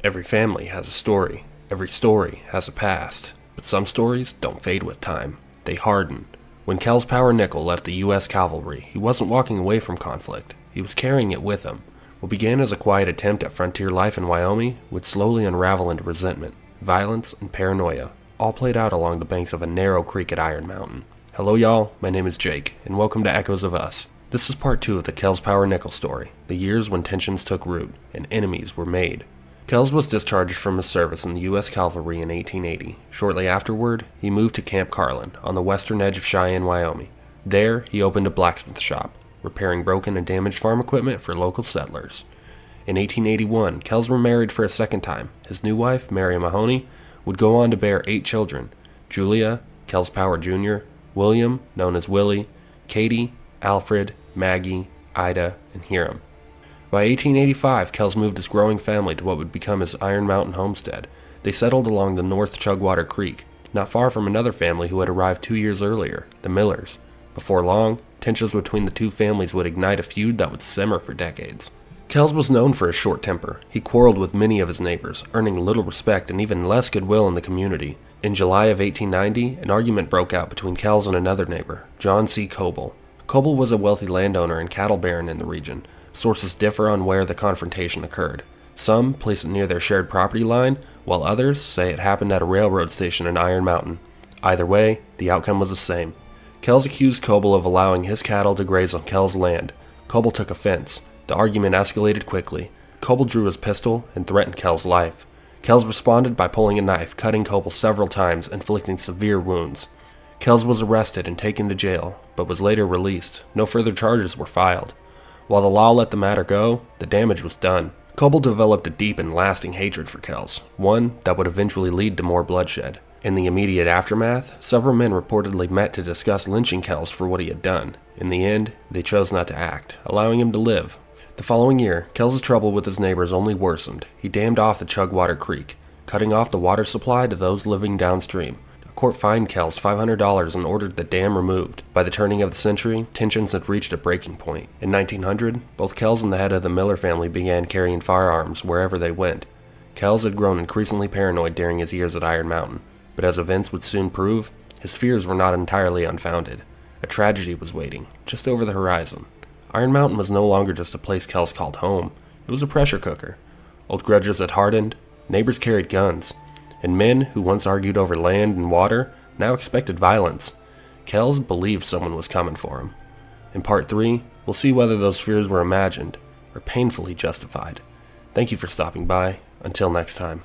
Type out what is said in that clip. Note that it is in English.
Every family has a story. Every story has a past. But some stories don't fade with time. They harden. When Kels Power Nickell left the U.S. Cavalry, he wasn't walking away from conflict. He was carrying it with him. What began as a quiet attempt at frontier life in Wyoming would slowly unravel into resentment, violence, and paranoia, all played out along the banks of a narrow creek at Iron Mountain. Hello y'all, my name is Jake, and welcome to Echoes of Us. This is part 2 of the Kels Power Nickell story, the years when tensions took root and enemies were made. Kels was discharged from his service in the U.S. Cavalry in 1880. Shortly afterward, he moved to Camp Carlin, on the western edge of Cheyenne, Wyoming. There, he opened a blacksmith shop, repairing broken and damaged farm equipment for local settlers. In 1881, Kels remarried for a second time. His new wife, Mary Mahoney, would go on to bear 8 children: Julia, Kels Power Jr., William, known as Willie, Katie, Alfred, Maggie, Ida, and Hiram. By 1885, Kels moved his growing family to what would become his Iron Mountain homestead. They settled along the North Chugwater Creek, not far from another family who had arrived 2 years earlier, the Millers. Before long, tensions between the two families would ignite a feud that would simmer for decades. Kels was known for his short temper. He quarreled with many of his neighbors, earning little respect and even less goodwill in the community. In July of 1890, an argument broke out between Kels and another neighbor, John C. Coble. Coble was a wealthy landowner and cattle baron in the region. Sources differ on where the confrontation occurred. Some place it near their shared property line, while others say it happened at a railroad station in Iron Mountain. Either way, the outcome was the same. Kels accused Coble of allowing his cattle to graze on Kels' land. Coble took offense. The argument escalated quickly. Coble drew his pistol and threatened Kels' life. Kels responded by pulling a knife, cutting Coble several times, inflicting severe wounds. Kels was arrested and taken to jail, but was later released. No further charges were filed. While the law let the matter go, the damage was done. Coble developed a deep and lasting hatred for Kels, one that would eventually lead to more bloodshed. In the immediate aftermath, several men reportedly met to discuss lynching Kels for what he had done. In the end, they chose not to act, allowing him to live. The following year, Kels' trouble with his neighbors only worsened. He dammed off the Chugwater Creek, cutting off the water supply to those living downstream. Court fined Kels $500 and ordered the dam removed. By the turning of the century, tensions had reached a breaking point. In 1900, both Kels and the head of the Miller family began carrying firearms wherever they went. Kels had grown increasingly paranoid during his years at Iron Mountain, but as events would soon prove, his fears were not entirely unfounded. A tragedy was waiting, just over the horizon. Iron Mountain was no longer just a place Kels called home. It was a pressure cooker. Old grudges had hardened, neighbors carried guns, and men who once argued over land and water now expected violence. Kels believed someone was coming for him. In part 3, we'll see whether those fears were imagined or painfully justified. Thank you for stopping by. Until next time.